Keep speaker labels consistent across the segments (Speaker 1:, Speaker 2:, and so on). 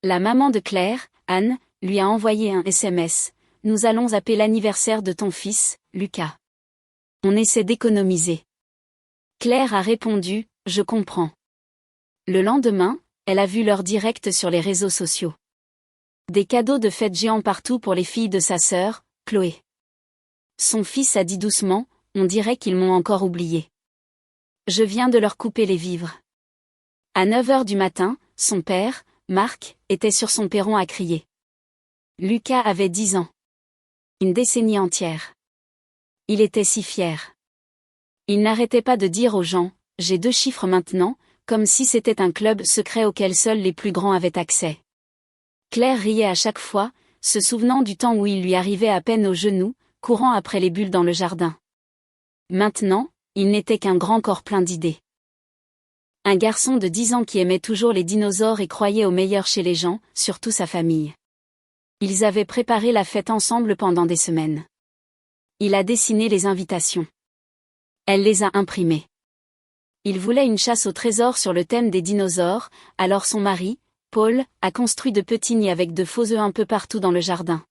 Speaker 1: La maman de Claire, Anne, lui a envoyé un SMS. « Nous allons appeler l'anniversaire de ton fils, Lucas. On essaie d'économiser. » Claire a répondu « Je comprends. » Le lendemain, elle a vu leur direct sur les réseaux sociaux. Des cadeaux de fête géants partout pour les filles de sa sœur, Chloé. Son fils a dit doucement « On dirait qu'ils m'ont encore oublié. Je viens de leur couper les vivres. » À 9h du matin, son père, Marc, était sur son perron à crier. Lucas avait 10 ans. Une décennie entière. Il était si fier. Il n'arrêtait pas de dire aux gens « J'ai 2 chiffres maintenant », comme si c'était un club secret auquel seuls les plus grands avaient accès. Claire riait à chaque fois, se souvenant du temps où il lui arrivait à peine aux genoux, courant après les bulles dans le jardin. Maintenant, il n'était qu'un grand corps plein d'idées. Un garçon de 10 ans qui aimait toujours les dinosaures et croyait au meilleur chez les gens, surtout sa famille. Ils avaient préparé la fête ensemble pendant des semaines. Il a dessiné les invitations. Elle les a imprimées. Il voulait une chasse au trésor sur le thème des dinosaures, alors son mari, Paul, a construit de petits nids avec de faux œufs un peu partout dans le jardin.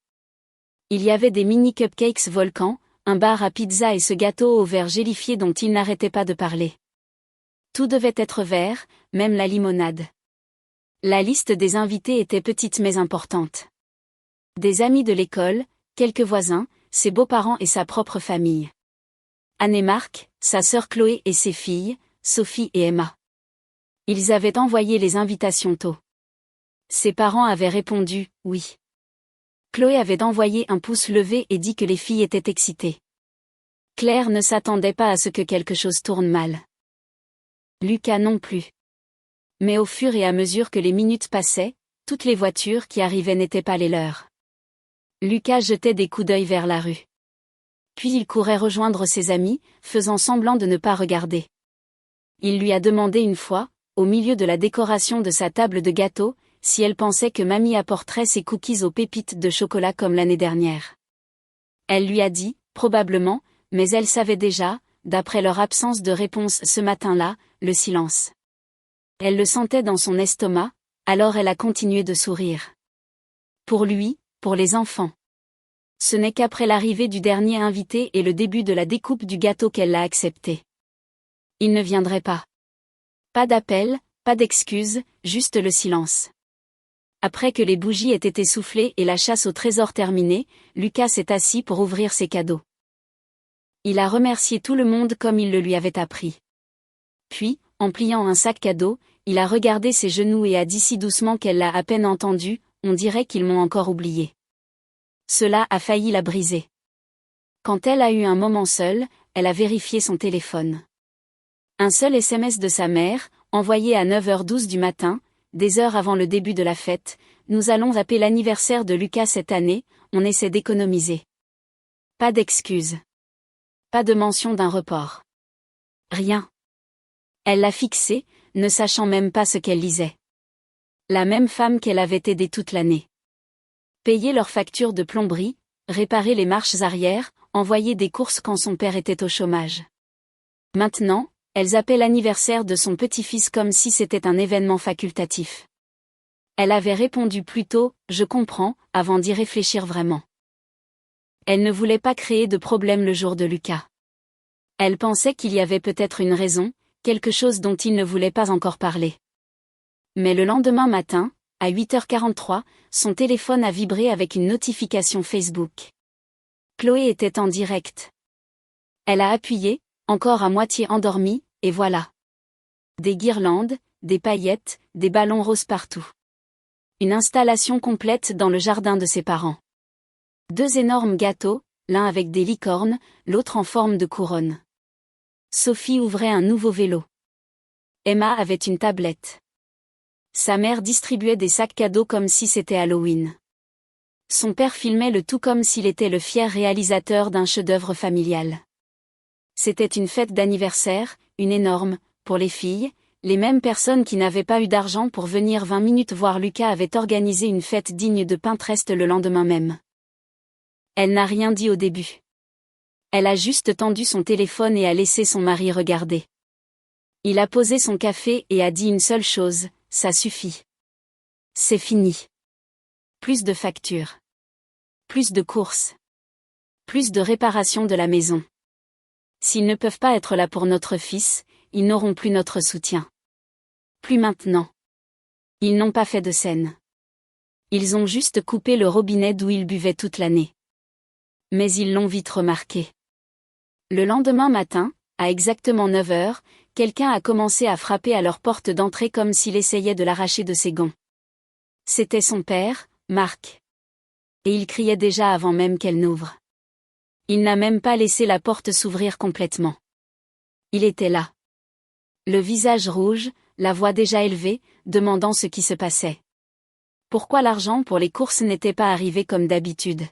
Speaker 1: Il y avait des mini cupcakes volcans, un bar à pizza et ce gâteau au verre gélifié dont il n'arrêtait pas de parler. Tout devait être vert, même la limonade. La liste des invités était petite mais importante. Des amis de l'école, quelques voisins, ses beaux-parents et sa propre famille. Anne et Marc, sa sœur Chloé et ses filles, Sophie et Emma. Ils avaient envoyé les invitations tôt. Ses parents avaient répondu « oui ». Chloé avait envoyé un pouce levé et dit que les filles étaient excitées. Claire ne s'attendait pas à ce que quelque chose tourne mal. Lucas non plus. Mais au fur et à mesure que les minutes passaient, toutes les voitures qui arrivaient n'étaient pas les leurs. Lucas jetait des coups d'œil vers la rue. Puis il courait rejoindre ses amis, faisant semblant de ne pas regarder. Il lui a demandé une fois, au milieu de la décoration de sa table de gâteaux, si elle pensait que mamie apporterait ses cookies aux pépites de chocolat comme l'année dernière. Elle lui a dit, probablement, mais elle savait déjà, d'après leur absence de réponse ce matin-là, le silence. Elle le sentait dans son estomac, alors elle a continué de sourire. Pour lui, pour les enfants. Ce n'est qu'après l'arrivée du dernier invité et le début de la découpe du gâteau qu'elle l'a accepté. Il ne viendrait pas. Pas d'appel, pas d'excuses, juste le silence. Après que les bougies aient été soufflées et la chasse au trésor terminée, Lucas s'est assis pour ouvrir ses cadeaux. Il a remercié tout le monde comme il le lui avait appris. Puis, en pliant un sac cadeau, il a regardé ses genoux et a dit si doucement qu'elle l'a à peine entendu, on dirait qu'ils m'ont encore oublié. Cela a failli la briser. Quand elle a eu un moment seule, elle a vérifié son téléphone. Un seul SMS de sa mère, envoyé à 9h12 du matin, des heures avant le début de la fête, nous allons appeler l'anniversaire de Lucas cette année, on essaie d'économiser. Pas d'excuses. Pas de mention d'un report. Rien. Elle l'a fixé, ne sachant même pas ce qu'elle lisait. La même femme qu'elle avait aidée toute l'année. Payer leurs factures de plomberie, réparer les marches arrière, envoyer des courses quand son père était au chômage. Maintenant, elles appellent l'anniversaire de son petit-fils comme si c'était un événement facultatif. Elle avait répondu plutôt « je comprends » avant d'y réfléchir vraiment. Elle ne voulait pas créer de problème le jour de Lucas. Elle pensait qu'il y avait peut-être une raison, quelque chose dont il ne voulait pas encore parler. Mais le lendemain matin, à 8h43, son téléphone a vibré avec une notification Facebook. Chloé était en direct. Elle a appuyé, encore à moitié endormie, et voilà. Des guirlandes, des paillettes, des ballons roses partout. Une installation complète dans le jardin de ses parents. 2 énormes gâteaux, l'un avec des licornes, l'autre en forme de couronne. Sophie ouvrait un nouveau vélo. Emma avait une tablette. Sa mère distribuait des sacs cadeaux comme si c'était Halloween. Son père filmait le tout comme s'il était le fier réalisateur d'un chef-d'œuvre familial. C'était une fête d'anniversaire, une énorme, pour les filles, les mêmes personnes qui n'avaient pas eu d'argent pour venir 20 minutes voir Lucas avaient organisé une fête digne de Pinterest le lendemain même. Elle n'a rien dit au début. Elle a juste tendu son téléphone et a laissé son mari regarder. Il a posé son café et a dit une seule chose, ça suffit. C'est fini. Plus de factures. Plus de courses. Plus de réparation de la maison. S'ils ne peuvent pas être là pour notre fils, ils n'auront plus notre soutien. Plus maintenant. Ils n'ont pas fait de scène. Ils ont juste coupé le robinet d'où ils buvaient toute l'année. Mais ils l'ont vite remarqué. Le lendemain matin, à exactement 9 heures, quelqu'un a commencé à frapper à leur porte d'entrée comme s'il essayait de l'arracher de ses gants. C'était son père, Marc. Et il criait déjà avant même qu'elle n'ouvre. Il n'a même pas laissé la porte s'ouvrir complètement. Il était là. Le visage rouge, la voix déjà élevée, demandant ce qui se passait. Pourquoi l'argent pour les courses n'était pas arrivé comme d'habitude?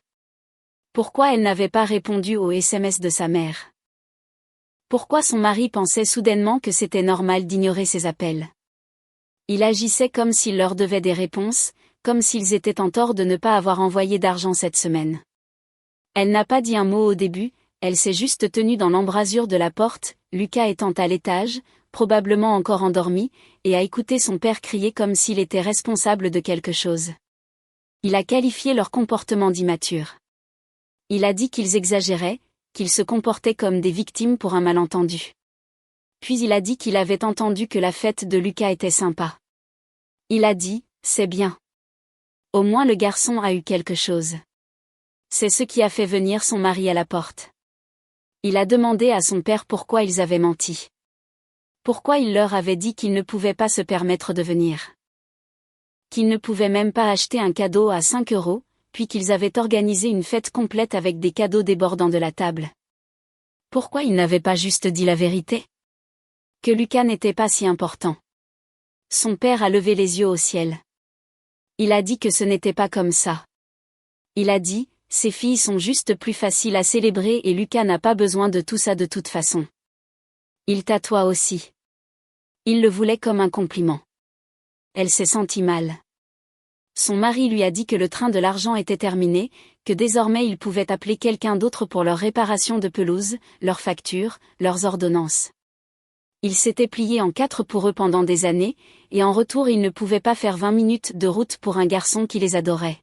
Speaker 1: Pourquoi elle n'avait pas répondu aux SMS de sa mère? Pourquoi son mari pensait soudainement que c'était normal d'ignorer ses appels? Il agissait comme s'il leur devait des réponses, comme s'ils étaient en tort de ne pas avoir envoyé d'argent cette semaine. Elle n'a pas dit un mot au début, elle s'est juste tenue dans l'embrasure de la porte, Lucas étant à l'étage, probablement encore endormi, et a écouté son père crier comme s'il était responsable de quelque chose. Il a qualifié leur comportement d'immature. Il a dit qu'ils exagéraient, qu'ils se comportaient comme des victimes pour un malentendu. Puis il a dit qu'il avait entendu que la fête de Lucas était sympa. Il a dit, c'est bien. Au moins le garçon a eu quelque chose. C'est ce qui a fait venir son mari à la porte. Il a demandé à son père pourquoi ils avaient menti. Pourquoi il leur avait dit qu'ils ne pouvaient pas se permettre de venir. Qu'ils ne pouvaient même pas acheter un cadeau à 5 €, puis qu'ils avaient organisé une fête complète avec des cadeaux débordant de la table. Pourquoi ils n'avaient pas juste dit la vérité? Que Lucas n'était pas si important. Son père a levé les yeux au ciel. Il a dit que ce n'était pas comme ça. Il a dit, ces filles sont juste plus faciles à célébrer et Lucas n'a pas besoin de tout ça de toute façon. Il tatoua aussi. Il le voulait comme un compliment. Elle s'est sentie mal. Son mari lui a dit que le train de l'argent était terminé, que désormais il pouvait appeler quelqu'un d'autre pour leur réparation de pelouse, leurs factures, leurs ordonnances. Il s'était plié en 4 pour eux pendant des années, et en retour il ne pouvait pas faire 20 minutes de route pour un garçon qui les adorait.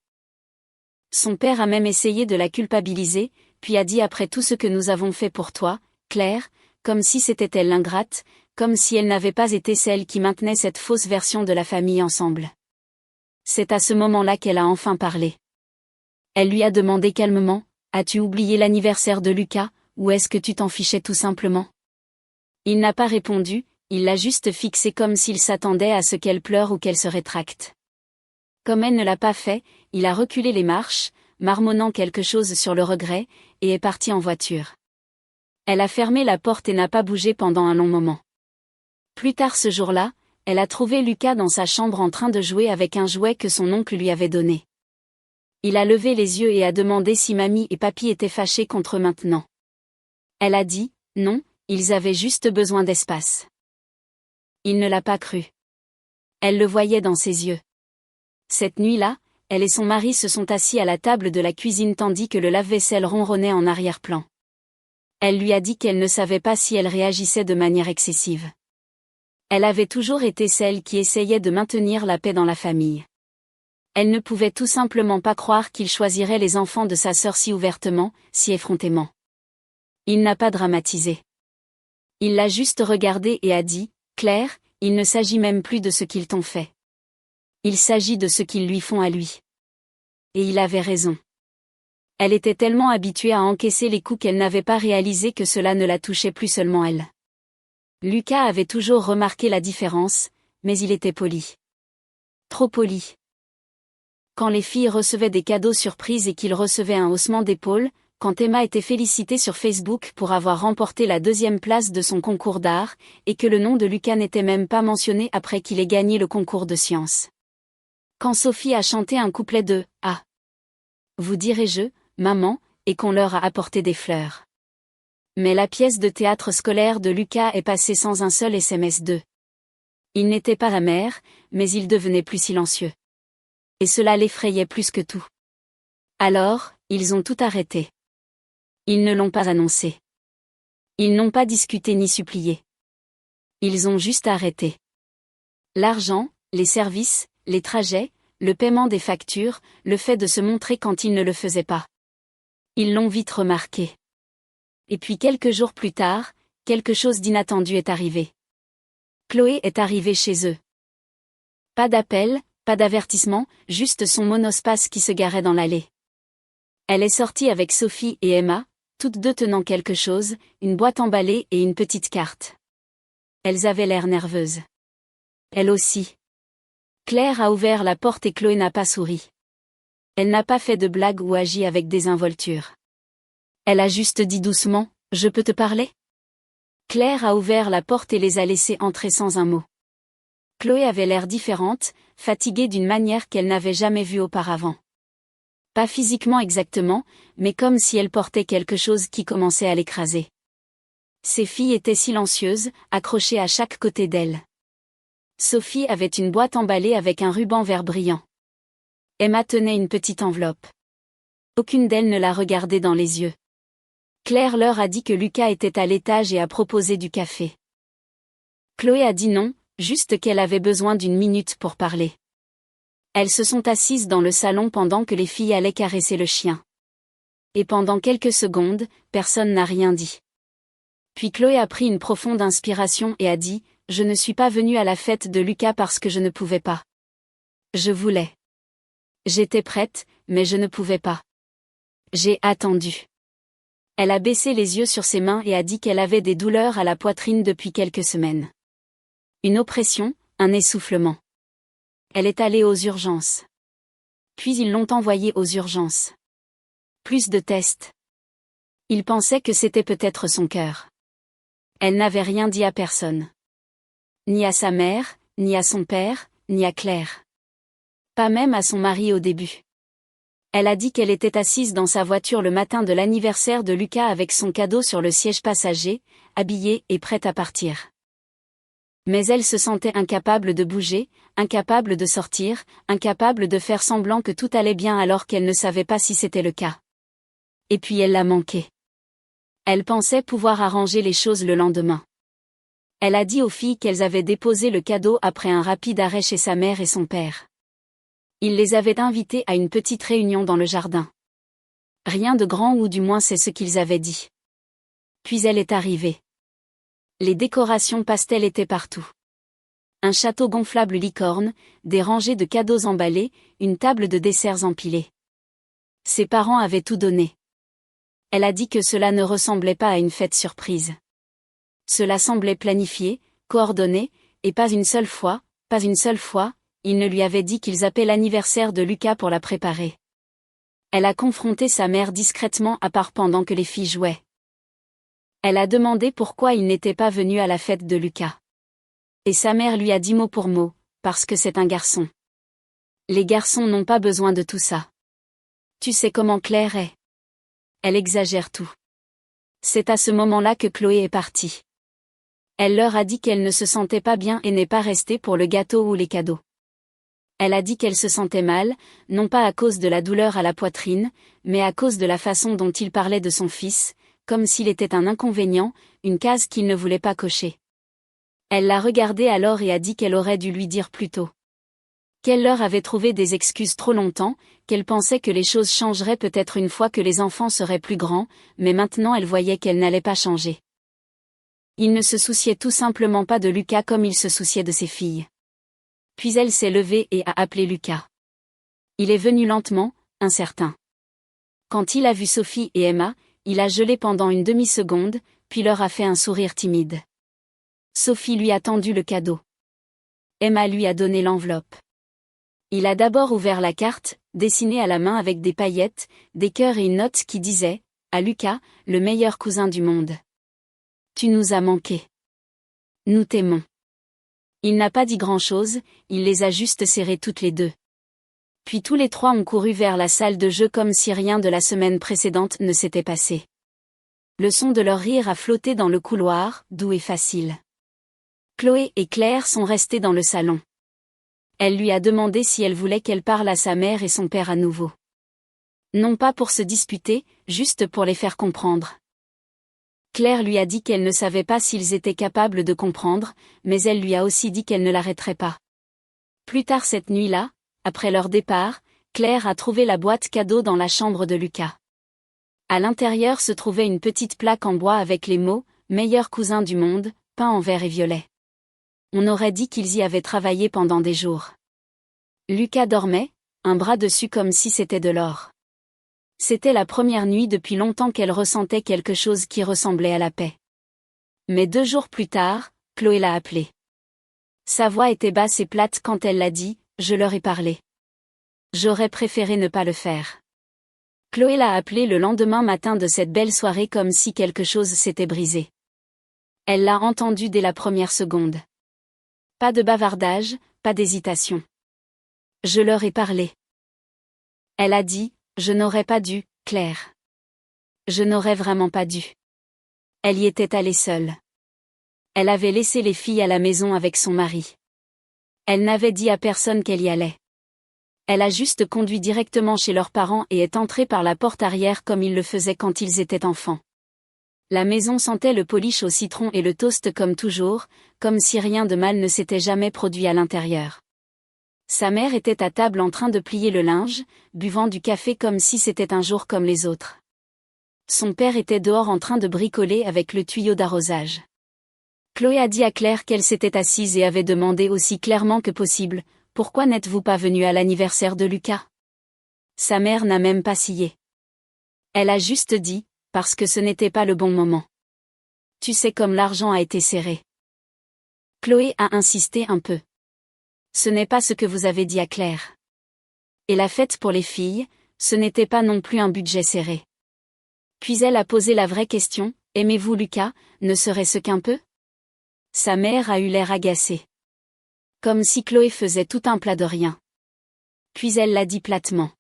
Speaker 1: Son père a même essayé de la culpabiliser, puis a dit après tout ce que nous avons fait pour toi, Claire, comme si c'était elle l'ingrate, comme si elle n'avait pas été celle qui maintenait cette fausse version de la famille ensemble. C'est à ce moment-là qu'elle a enfin parlé. Elle lui a demandé calmement, as-tu oublié l'anniversaire de Lucas, ou est-ce que tu t'en fichais tout simplement? Il n'a pas répondu, il l'a juste fixé comme s'il s'attendait à ce qu'elle pleure ou qu'elle se rétracte. Comme elle ne l'a pas fait, il a reculé les marches, marmonnant quelque chose sur le regret, et est parti en voiture. Elle a fermé la porte et n'a pas bougé pendant un long moment. Plus tard ce jour-là, elle a trouvé Lucas dans sa chambre en train de jouer avec un jouet que son oncle lui avait donné. Il a levé les yeux et a demandé si mamie et papy étaient fâchés contre eux maintenant. Elle a dit, non, ils avaient juste besoin d'espace. Il ne l'a pas cru. Elle le voyait dans ses yeux. Cette nuit-là, elle et son mari se sont assis à la table de la cuisine tandis que le lave-vaisselle ronronnait en arrière-plan. Elle lui a dit qu'elle ne savait pas si elle réagissait de manière excessive. Elle avait toujours été celle qui essayait de maintenir la paix dans la famille. Elle ne pouvait tout simplement pas croire qu'il choisirait les enfants de sa sœur si ouvertement, si effrontément. Il n'a pas dramatisé. Il l'a juste regardée et a dit, Claire, il ne s'agit même plus de ce qu'ils t'ont fait. Il s'agit de ce qu'ils lui font à lui. Et il avait raison. Elle était tellement habituée à encaisser les coups qu'elle n'avait pas réalisé que cela ne la touchait plus seulement elle. Lucas avait toujours remarqué la différence, mais il était poli. Trop poli. Quand les filles recevaient des cadeaux surprises et qu'il recevait un haussement d'épaule, quand Emma était félicitée sur Facebook pour avoir remporté la 2e place de son concours d'art, et que le nom de Lucas n'était même pas mentionné après qu'il ait gagné le concours de sciences. Quand Sophie a chanté un couplet de « Ah ! Vous direz-je, maman » et qu'on leur a apporté des fleurs. Mais la pièce de théâtre scolaire de Lucas est passée sans un seul SMS d'eux. Il n'était pas amer, mais il devenait plus silencieux. Et cela l'effrayait plus que tout. Alors, ils ont tout arrêté. Ils ne l'ont pas annoncé. Ils n'ont pas discuté ni supplié. Ils ont juste arrêté. L'argent, les services, les trajets, le paiement des factures, le fait de se montrer quand il ne le faisait pas. Ils l'ont vite remarqué. Et puis quelques jours plus tard, quelque chose d'inattendu est arrivé. Chloé est arrivée chez eux. Pas d'appel, pas d'avertissement, juste son monospace qui se garait dans l'allée. Elle est sortie avec Sophie et Emma, toutes deux tenant quelque chose, une boîte emballée et une petite carte. Elles avaient l'air nerveuses. Elle aussi. Claire a ouvert la porte et Chloé n'a pas souri. Elle n'a pas fait de blague ou agi avec désinvolture. Elle a juste dit doucement, « Je peux te parler ?» Claire a ouvert la porte et les a laissés entrer sans un mot. Chloé avait l'air différente, fatiguée d'une manière qu'elle n'avait jamais vue auparavant. Pas physiquement exactement, mais comme si elle portait quelque chose qui commençait à l'écraser. Ses filles étaient silencieuses, accrochées à chaque côté d'elle. Sophie avait une boîte emballée avec un ruban vert brillant. Emma tenait une petite enveloppe. Aucune d'elles ne la regardait dans les yeux. Claire leur a dit que Lucas était à l'étage et a proposé du café. Chloé a dit non, juste qu'elle avait besoin d'une minute pour parler. Elles se sont assises dans le salon pendant que les filles allaient caresser le chien. Et pendant quelques secondes, personne n'a rien dit. Puis Chloé a pris une profonde inspiration et a dit « Je ne suis pas venue à la fête de Lucas parce que je ne pouvais pas. Je voulais. J'étais prête, mais je ne pouvais pas. J'ai attendu. » Elle a baissé les yeux sur ses mains et a dit qu'elle avait des douleurs à la poitrine depuis quelques semaines. Une oppression, un essoufflement. Elle est allée aux urgences. Puis ils l'ont envoyée aux urgences. Plus de tests. Ils pensaient que c'était peut-être son cœur. Elle n'avait rien dit à personne. Ni à sa mère, ni à son père, ni à Claire. Pas même à son mari au début. Elle a dit qu'elle était assise dans sa voiture le matin de l'anniversaire de Lucas avec son cadeau sur le siège passager, habillée et prête à partir. Mais elle se sentait incapable de bouger, incapable de sortir, incapable de faire semblant que tout allait bien alors qu'elle ne savait pas si c'était le cas. Et puis elle l'a manqué. Elle pensait pouvoir arranger les choses le lendemain. Elle a dit aux filles qu'elles avaient déposé le cadeau après un rapide arrêt chez sa mère et son père. Il les avait invitées à une petite réunion dans le jardin. Rien de grand ou du moins c'est ce qu'ils avaient dit. Puis elle est arrivée. Les décorations pastel étaient partout. Un château gonflable licorne, des rangées de cadeaux emballés, une table de desserts empilée. Ses parents avaient tout donné. Elle a dit que cela ne ressemblait pas à une fête surprise. Cela semblait planifié, coordonné, et pas une seule fois, il ne lui avait dit qu'ils appelaient l'anniversaire de Lucas pour la préparer. Elle a confronté sa mère discrètement à part pendant que les filles jouaient. Elle a demandé pourquoi il n'était pas venu à la fête de Lucas. Et sa mère lui a dit mot pour mot, parce que c'est un garçon. Les garçons n'ont pas besoin de tout ça. Tu sais comment Claire est. Elle exagère tout. C'est à ce moment-là que Chloé est partie. Elle leur a dit qu'elle ne se sentait pas bien et n'est pas restée pour le gâteau ou les cadeaux. Elle a dit qu'elle se sentait mal, non pas à cause de la douleur à la poitrine, mais à cause de la façon dont il parlait de son fils, comme s'il était un inconvénient, une case qu'il ne voulait pas cocher. Elle l'a regardé alors et a dit qu'elle aurait dû lui dire plus tôt. Qu'elle leur avait trouvé des excuses trop longtemps, qu'elle pensait que les choses changeraient peut-être une fois que les enfants seraient plus grands, mais maintenant elle voyait qu'elle n'allait pas changer. Il ne se souciait tout simplement pas de Lucas comme il se souciait de ses filles. Puis elle s'est levée et a appelé Lucas. Il est venu lentement, incertain. Quand il a vu Sophie et Emma, il a gelé pendant une demi-seconde, puis leur a fait un sourire timide. Sophie lui a tendu le cadeau. Emma lui a donné l'enveloppe. Il a d'abord ouvert la carte, dessinée à la main avec des paillettes, des cœurs et une note qui disait « À Lucas, le meilleur cousin du monde. Tu nous as manqué. Nous t'aimons. » Il n'a pas dit grand-chose, il les a juste serrées toutes les deux. Puis tous les trois ont couru vers la salle de jeu comme si rien de la semaine précédente ne s'était passé. Le son de leur rire a flotté dans le couloir, doux et facile. Chloé et Claire sont restées dans le salon. Elle lui a demandé si elle voulait qu'elle parle à sa mère et son père à nouveau. Non pas pour se disputer, juste pour les faire comprendre. Claire lui a dit qu'elle ne savait pas s'ils étaient capables de comprendre, mais elle lui a aussi dit qu'elle ne l'arrêterait pas. Plus tard cette nuit-là, après leur départ, Claire a trouvé la boîte cadeau dans la chambre de Lucas. À l'intérieur se trouvait une petite plaque en bois avec les mots « Meilleur cousin du monde », peints en vert et violet. On aurait dit qu'ils y avaient travaillé pendant des jours. Lucas dormait, un bras dessus comme si c'était de l'or. C'était la première nuit depuis longtemps qu'elle ressentait quelque chose qui ressemblait à la paix. Mais 2 jours plus tard, Chloé l'a appelée. Sa voix était basse et plate quand elle l'a dit « Je leur ai parlé. J'aurais préféré ne pas le faire. » Chloé l'a appelée le lendemain matin de cette belle soirée comme si quelque chose s'était brisé. Elle l'a entendu dès la première seconde. Pas de bavardage, pas d'hésitation. Je leur ai parlé. Elle a dit, je n'aurais pas dû, Claire. Je n'aurais vraiment pas dû. Elle y était allée seule. Elle avait laissé les filles à la maison avec son mari. Elle n'avait dit à personne qu'elle y allait. Elle a juste conduit directement chez leurs parents et est entrée par la porte arrière comme ils le faisaient quand ils étaient enfants. La maison sentait le polish au citron et le toast comme toujours, comme si rien de mal ne s'était jamais produit à l'intérieur. Sa mère était à table en train de plier le linge, buvant du café comme si c'était un jour comme les autres. Son père était dehors en train de bricoler avec le tuyau d'arrosage. Chloé a dit à Claire qu'elle s'était assise et avait demandé aussi clairement que possible « Pourquoi n'êtes-vous pas venue à l'anniversaire de Lucas ?» Sa mère n'a même pas scié. Elle a juste dit « Parce que ce n'était pas le bon moment. Tu sais comme l'argent a été serré. » Chloé a insisté un peu. Ce n'est pas ce que vous avez dit à Claire. Et la fête pour les filles, ce n'était pas non plus un budget serré. Puis elle a posé la vraie question, aimez-vous Lucas, ne serait-ce qu'un peu ? Sa mère a eu l'air agacée. Comme si Chloé faisait tout un plat de rien. Puis elle l'a dit platement.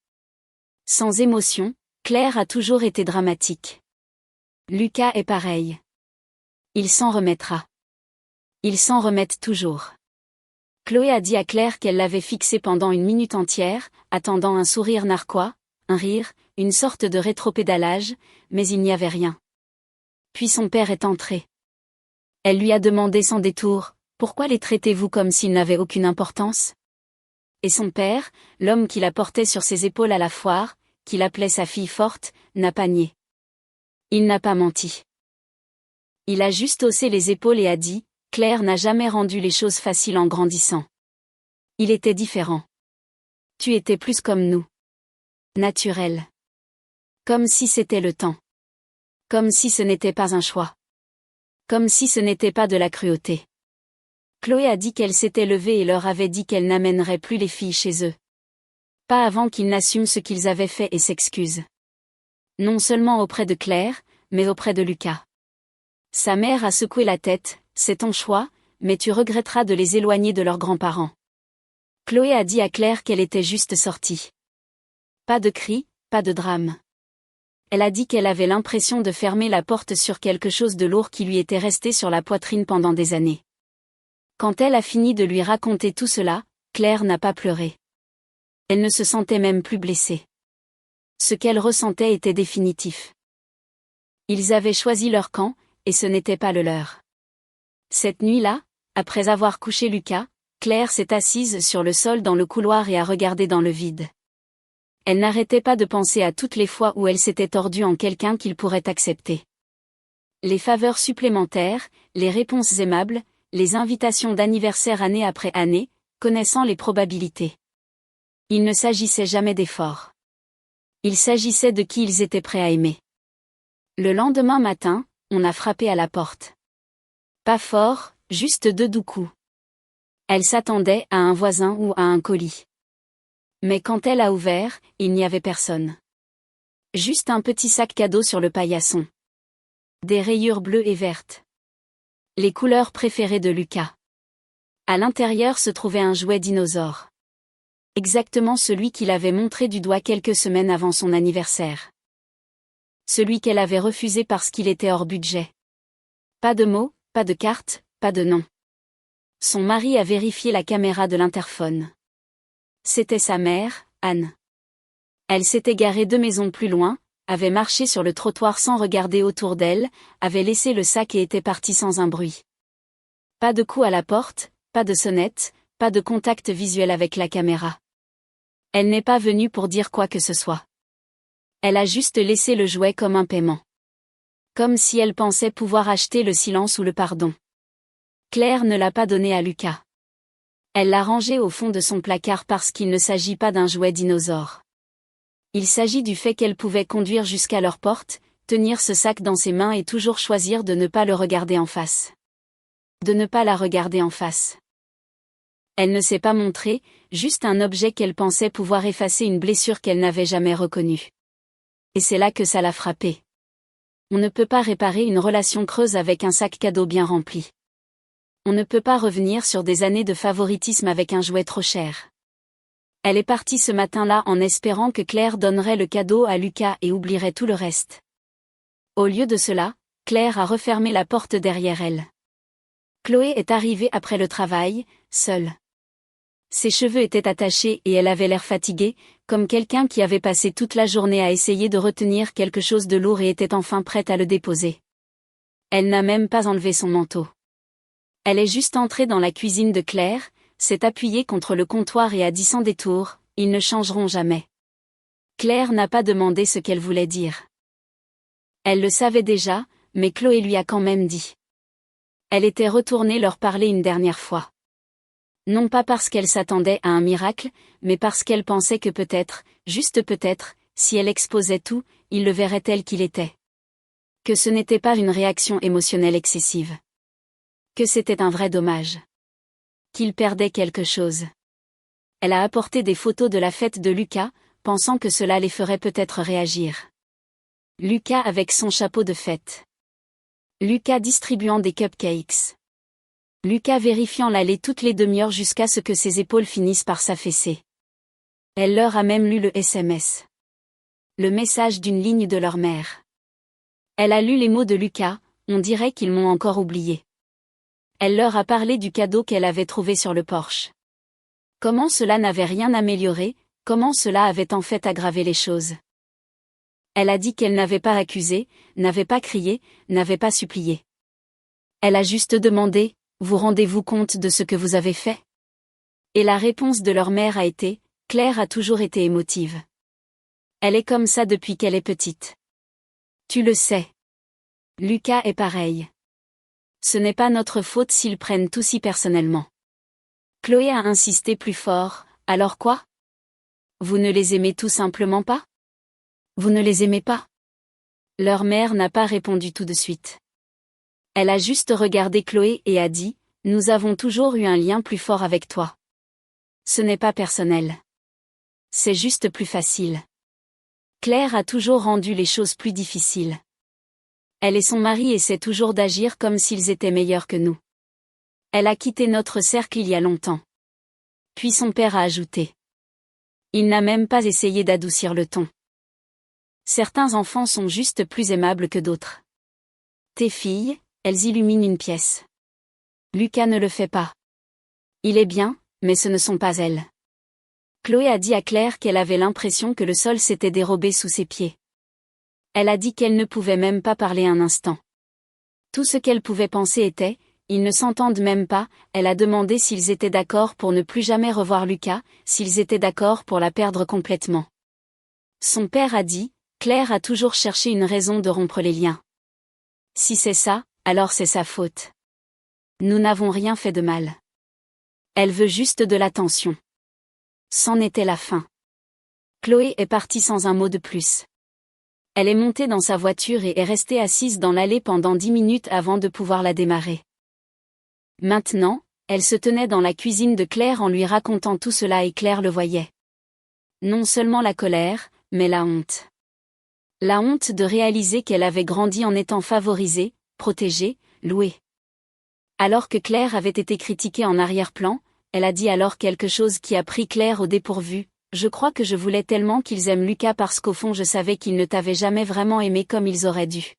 Speaker 1: Sans émotion, Claire a toujours été dramatique. Lucas est pareil. Il s'en remettra. Ils s'en remettent toujours. Chloé a dit à Claire qu'elle l'avait fixé pendant 1 minute entière, attendant un sourire narquois, un rire, une sorte de rétropédalage, mais il n'y avait rien. Puis son père est entré. Elle lui a demandé sans détour, « Pourquoi les traitez-vous comme s'ils n'avaient aucune importance ?» Et son père, l'homme qui la portait sur ses épaules à la foire, qu'il appelait sa fille forte, n'a pas nié. Il n'a pas menti. Il a juste haussé les épaules et a dit, « Claire n'a jamais rendu les choses faciles en grandissant. Il était différent. Tu étais plus comme nous. Naturel. Comme si c'était le temps. Comme si ce n'était pas un choix. Comme si ce n'était pas de la cruauté. » Chloé a dit qu'elle s'était levée et leur avait dit qu'elle n'amènerait plus les filles chez eux. Pas avant qu'ils n'assument ce qu'ils avaient fait et s'excusent. Non seulement auprès de Claire, mais auprès de Lucas. Sa mère a secoué la tête, c'est ton choix, mais tu regretteras de les éloigner de leurs grands-parents. Chloé a dit à Claire qu'elle était juste sortie. Pas de cris, pas de drame. Elle a dit qu'elle avait l'impression de fermer la porte sur quelque chose de lourd qui lui était resté sur la poitrine pendant des années. Quand elle a fini de lui raconter tout cela, Claire n'a pas pleuré. Elle ne se sentait même plus blessée. Ce qu'elle ressentait était définitif. Ils avaient choisi leur camp, et ce n'était pas le leur. Cette nuit-là, après avoir couché Lucas, Claire s'est assise sur le sol dans le couloir et a regardé dans le vide. Elle n'arrêtait pas de penser à toutes les fois où elle s'était tordue en quelqu'un qu'il pourrait accepter. Les faveurs supplémentaires, les réponses aimables, les invitations d'anniversaire année après année, connaissant les probabilités. Il ne s'agissait jamais d'efforts. Il s'agissait de qui ils étaient prêts à aimer. Le lendemain matin, on a frappé à la porte. Pas fort, juste 2 doux coups. Elle s'attendait à un voisin ou à un colis. Mais quand elle a ouvert, il n'y avait personne. Juste un petit sac cadeau sur le paillasson. Des rayures bleues et vertes. Les couleurs préférées de Lucas. À l'intérieur se trouvait un jouet dinosaure. Exactement celui qu'il avait montré du doigt quelques semaines avant son anniversaire. Celui qu'elle avait refusé parce qu'il était hors budget. Pas de mots, pas de carte, pas de nom. Son mari a vérifié la caméra de l'interphone. C'était sa mère, Anne. Elle s'était garée 2 maisons plus loin, avait marché sur le trottoir sans regarder autour d'elle, avait laissé le sac et était partie sans un bruit. Pas de coup à la porte, pas de sonnette, pas de contact visuel avec la caméra. Elle n'est pas venue pour dire quoi que ce soit. Elle a juste laissé le jouet comme un paiement. Comme si elle pensait pouvoir acheter le silence ou le pardon. Claire ne l'a pas donné à Lucas. Elle l'a rangé au fond de son placard parce qu'il ne s'agit pas d'un jouet dinosaure. Il s'agit du fait qu'elle pouvait conduire jusqu'à leur porte, tenir ce sac dans ses mains et toujours choisir de ne pas le regarder en face. De ne pas la regarder en face. Elle ne s'est pas montrée, juste un objet qu'elle pensait pouvoir effacer une blessure qu'elle n'avait jamais reconnue. Et c'est là que ça l'a frappée. On ne peut pas réparer une relation creuse avec un sac cadeau bien rempli. On ne peut pas revenir sur des années de favoritisme avec un jouet trop cher. Elle est partie ce matin-là en espérant que Claire donnerait le cadeau à Lucas et oublierait tout le reste. Au lieu de cela, Claire a refermé la porte derrière elle. Chloé est arrivée après le travail, seule. Ses cheveux étaient attachés et elle avait l'air fatiguée, comme quelqu'un qui avait passé toute la journée à essayer de retenir quelque chose de lourd et était enfin prête à le déposer. Elle n'a même pas enlevé son manteau. Elle est juste entrée dans la cuisine de Claire, s'est appuyée contre le comptoir et a dit sans détour, « Ils ne changeront jamais ». Claire n'a pas demandé ce qu'elle voulait dire. Elle le savait déjà, mais Chloé lui a quand même dit. Elle était retournée leur parler une dernière fois. Non pas parce qu'elle s'attendait à un miracle, mais parce qu'elle pensait que peut-être, juste peut-être, si elle exposait tout, il le verrait tel qu'il était. Que ce n'était pas une réaction émotionnelle excessive. Que c'était un vrai dommage. Qu'il perdait quelque chose. Elle a apporté des photos de la fête de Lucas, pensant que cela les ferait peut-être réagir. Lucas avec son chapeau de fête. Lucas distribuant des cupcakes. Lucas vérifiant l'allée toutes les demi-heures jusqu'à ce que ses épaules finissent par s'affaisser. Elle leur a même lu le SMS. Le message d'une ligne de leur mère. Elle a lu les mots de Lucas, on dirait qu'ils m'ont encore oublié. Elle leur a parlé du cadeau qu'elle avait trouvé sur le porche. Comment cela n'avait rien amélioré, comment cela avait en fait aggravé les choses. Elle a dit qu'elle n'avait pas accusé, n'avait pas crié, n'avait pas supplié. Elle a juste demandé, vous rendez-vous compte de ce que vous avez fait? Et la réponse de leur mère a été, Claire a toujours été émotive. Elle est comme ça depuis qu'elle est petite. Tu le sais. Lucas est pareil. Ce n'est pas notre faute s'ils prennent tout si personnellement. Chloé a insisté plus fort, alors quoi? Vous ne les aimez tout simplement pas? Vous ne les aimez pas? Leur mère n'a pas répondu tout de suite. Elle a juste regardé Chloé et a dit, nous avons toujours eu un lien plus fort avec toi. Ce n'est pas personnel. C'est juste plus facile. Claire a toujours rendu les choses plus difficiles. Elle et son mari essaient toujours d'agir comme s'ils étaient meilleurs que nous. Elle a quitté notre cercle il y a longtemps. Puis son père a ajouté. Il n'a même pas essayé d'adoucir le ton. Certains enfants sont juste plus aimables que d'autres. Tes filles, elles illuminent une pièce. Lucas ne le fait pas. Il est bien, mais ce ne sont pas elles. Chloé a dit à Claire qu'elle avait l'impression que le sol s'était dérobé sous ses pieds. Elle a dit qu'elle ne pouvait même pas parler un instant. Tout ce qu'elle pouvait penser était, ils ne s'entendent même pas, elle a demandé s'ils étaient d'accord pour ne plus jamais revoir Lucas, s'ils étaient d'accord pour la perdre complètement. Son père a dit, Claire a toujours cherché une raison de rompre les liens. Si c'est ça, alors c'est sa faute. Nous n'avons rien fait de mal. Elle veut juste de l'attention. C'en était la fin. Chloé est partie sans un mot de plus. Elle est montée dans sa voiture et est restée assise dans l'allée pendant 10 minutes avant de pouvoir la démarrer. Maintenant, elle se tenait dans la cuisine de Claire en lui racontant tout cela et Claire le voyait. Non seulement la colère, mais la honte. La honte de réaliser qu'elle avait grandi en étant favorisée, protégée, louée. Alors que Claire avait été critiquée en arrière-plan, elle a dit alors quelque chose qui a pris Claire au dépourvu. Je crois que je voulais tellement qu'ils aiment Lucas parce qu'au fond je savais qu'ils ne t'avaient jamais vraiment aimé comme ils auraient dû.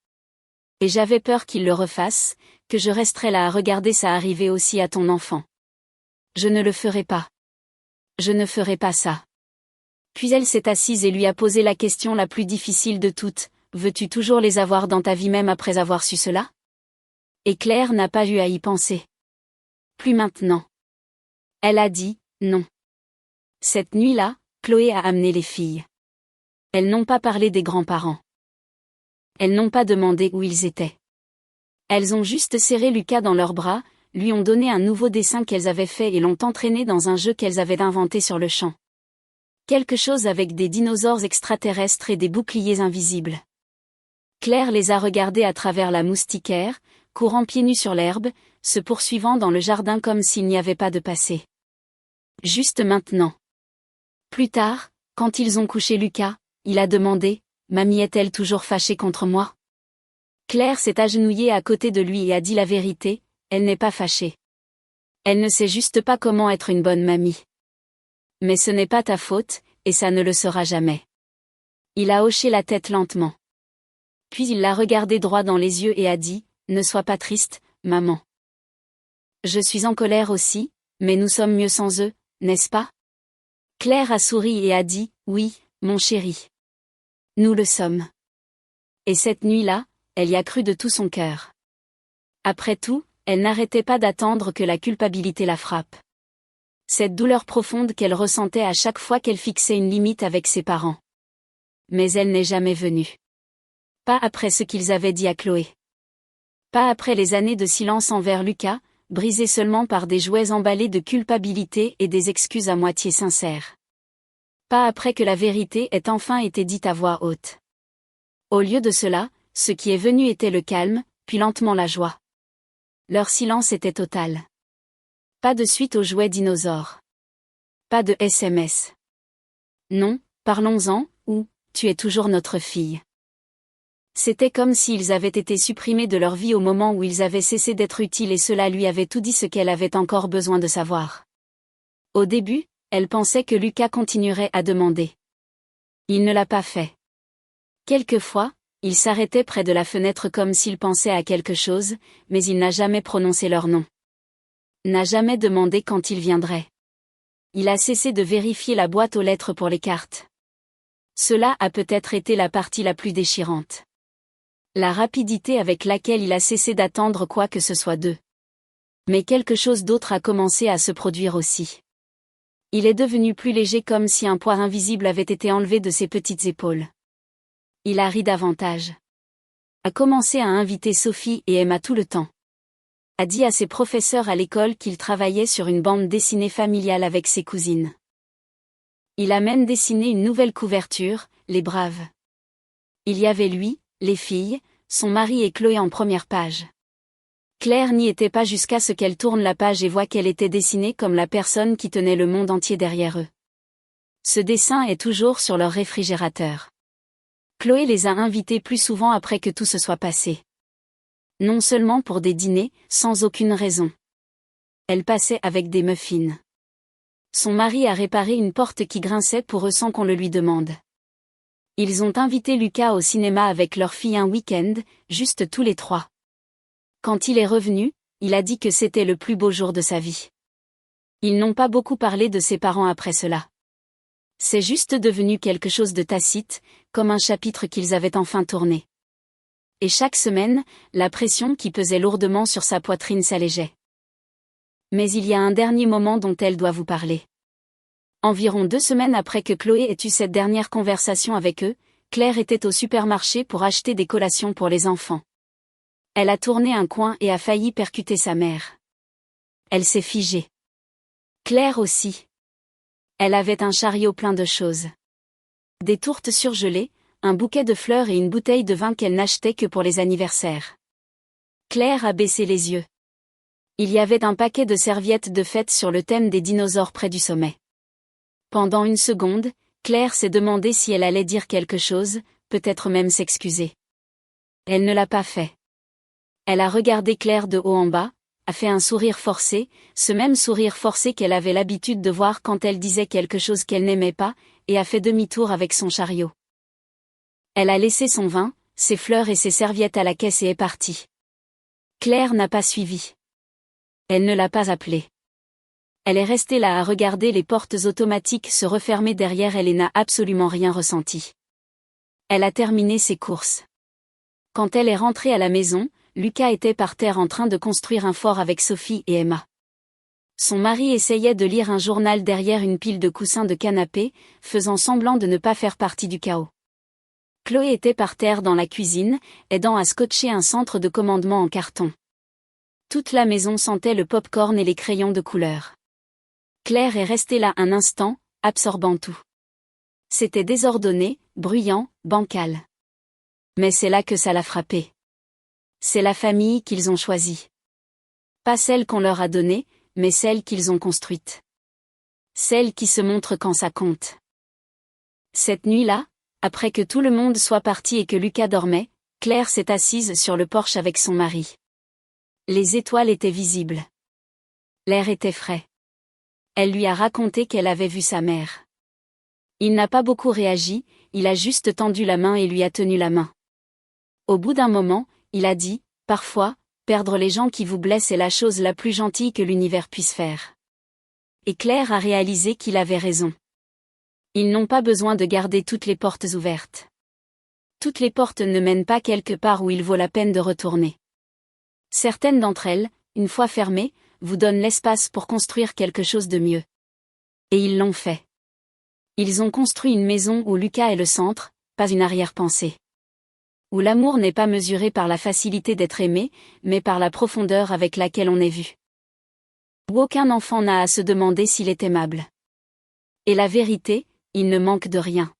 Speaker 1: Et j'avais peur qu'ils le refassent, que je resterais là à regarder ça arriver aussi à ton enfant. Je ne le ferai pas. Je ne ferai pas ça. Puis elle s'est assise et lui a posé la question la plus difficile de toutes, veux-tu toujours les avoir dans ta vie même après avoir su cela? Et Claire n'a pas eu à y penser. Plus maintenant. Elle a dit, non. Cette nuit-là, Chloé a amené les filles. Elles n'ont pas parlé des grands-parents. Elles n'ont pas demandé où ils étaient. Elles ont juste serré Lucas dans leurs bras, lui ont donné un nouveau dessin qu'elles avaient fait et l'ont entraîné dans un jeu qu'elles avaient inventé sur le champ. Quelque chose avec des dinosaures extraterrestres et des boucliers invisibles. Claire les a regardés à travers la moustiquaire, courant pieds nus sur l'herbe, se poursuivant dans le jardin comme s'il n'y avait pas de passé. Juste maintenant. Plus tard, quand ils ont couché Lucas, il a demandé, « Mamie est-elle toujours fâchée contre moi ?» Claire s'est agenouillée à côté de lui et a dit la vérité, elle n'est pas fâchée. Elle ne sait juste pas comment être une bonne mamie. Mais ce n'est pas ta faute, et ça ne le sera jamais. Il a hoché la tête lentement. Puis il l'a regardée droit dans les yeux et a dit, « Ne sois pas triste, maman. Je suis en colère aussi, mais nous sommes mieux sans eux, n'est-ce pas ?» Claire a souri et a dit, « Oui, mon chéri. Nous le sommes. » Et cette nuit-là, elle y a cru de tout son cœur. Après tout, elle n'arrêtait pas d'attendre que la culpabilité la frappe. Cette douleur profonde qu'elle ressentait à chaque fois qu'elle fixait une limite avec ses parents. Mais elle n'est jamais venue. Pas après ce qu'ils avaient dit à Chloé. Pas après les années de silence envers Lucas, brisées seulement par des jouets emballés de culpabilité et des excuses à moitié sincères. Pas après que la vérité ait enfin été dite à voix haute. Au lieu de cela, ce qui est venu était le calme, puis lentement la joie. Leur silence était total. Pas de suite aux jouets dinosaures. Pas de SMS. Non, parlons-en, ou, tu es toujours notre fille. C'était comme s'ils avaient été supprimés de leur vie au moment où ils avaient cessé d'être utiles et cela lui avait tout dit ce qu'elle avait encore besoin de savoir. Au début, elle pensait que Lucas continuerait à demander. Il ne l'a pas fait. Quelquefois, il s'arrêtait près de la fenêtre comme s'il pensait à quelque chose, mais il n'a jamais prononcé leur nom. N'a jamais demandé quand il viendrait. Il a cessé de vérifier la boîte aux lettres pour les cartes. Cela a peut-être été la partie la plus déchirante. La rapidité avec laquelle il a cessé d'attendre quoi que ce soit d'eux. Mais quelque chose d'autre a commencé à se produire aussi. Il est devenu plus léger comme si un poids invisible avait été enlevé de ses petites épaules. Il a ri davantage. A commencé à inviter Sophie et Emma tout le temps. A dit à ses professeurs à l'école qu'il travaillait sur une bande dessinée familiale avec ses cousines. Il a même dessiné une nouvelle couverture, Les Braves. Il y avait lui, les filles, son mari et Chloé en première page. Claire n'y était pas jusqu'à ce qu'elle tourne la page et voit qu'elle était dessinée comme la personne qui tenait le monde entier derrière eux. Ce dessin est toujours sur leur réfrigérateur. Chloé les a invités plus souvent après que tout se soit passé. Non seulement pour des dîners, sans aucune raison. Elle passait avec des muffins. Son mari a réparé une porte qui grinçait pour eux sans qu'on le lui demande. Ils ont invité Lucas au cinéma avec leur fille un week-end, juste tous les trois. Quand il est revenu, il a dit que c'était le plus beau jour de sa vie. Ils n'ont pas beaucoup parlé de ses parents après cela. C'est juste devenu quelque chose de tacite, comme un chapitre qu'ils avaient enfin tourné. Et chaque semaine, la pression qui pesait lourdement sur sa poitrine s'allégeait. Mais il y a un dernier moment dont elle doit vous parler. Environ 2 semaines après que Chloé ait eu cette dernière conversation avec eux, Claire était au supermarché pour acheter des collations pour les enfants. Elle a tourné un coin et a failli percuter sa mère. Elle s'est figée. Claire aussi. Elle avait un chariot plein de choses. Des tourtes surgelées, un bouquet de fleurs et une bouteille de vin qu'elle n'achetait que pour les anniversaires. Claire a baissé les yeux. Il y avait un paquet de serviettes de fête sur le thème des dinosaures près du sommet. Pendant une seconde, Claire s'est demandé si elle allait dire quelque chose, peut-être même s'excuser. Elle ne l'a pas fait. Elle a regardé Claire de haut en bas, a fait un sourire forcé, ce même sourire forcé qu'elle avait l'habitude de voir quand elle disait quelque chose qu'elle n'aimait pas, et a fait demi-tour avec son chariot. Elle a laissé son vin, ses fleurs et ses serviettes à la caisse et est partie. Claire n'a pas suivi. Elle ne l'a pas appelé. Elle est restée là à regarder les portes automatiques se refermer derrière elle et n'a absolument rien ressenti. Elle a terminé ses courses. Quand elle est rentrée à la maison, Lucas était par terre en train de construire un fort avec Sophie et Emma. Son mari essayait de lire un journal derrière une pile de coussins de canapé, faisant semblant de ne pas faire partie du chaos. Chloé était par terre dans la cuisine, aidant à scotcher un centre de commandement en carton. Toute la maison sentait le pop-corn et les crayons de couleur. Claire est restée là un instant, absorbant tout. C'était désordonné, bruyant, bancal. Mais c'est là que ça l'a frappé. C'est la famille qu'ils ont choisie. Pas celle qu'on leur a donnée, mais celle qu'ils ont construite. Celle qui se montre quand ça compte. Cette nuit-là, après que tout le monde soit parti et que Lucas dormait, Claire s'est assise sur le porche avec son mari. Les étoiles étaient visibles. L'air était frais. Elle lui a raconté qu'elle avait vu sa mère. Il n'a pas beaucoup réagi, il a juste tendu la main et lui a tenu la main. Au bout d'un moment, il a dit, « Parfois, perdre les gens qui vous blessent est la chose la plus gentille que l'univers puisse faire. » Et Claire a réalisé qu'il avait raison. Ils n'ont pas besoin de garder toutes les portes ouvertes. Toutes les portes ne mènent pas quelque part où il vaut la peine de retourner. Certaines d'entre elles, une fois fermées, vous donnent l'espace pour construire quelque chose de mieux. Et ils l'ont fait. Ils ont construit une maison où Lucas est le centre, pas une arrière-pensée. Où l'amour n'est pas mesuré par la facilité d'être aimé, mais par la profondeur avec laquelle on est vu. Où aucun enfant n'a à se demander s'il est aimable. Et la vérité, il ne manque de rien.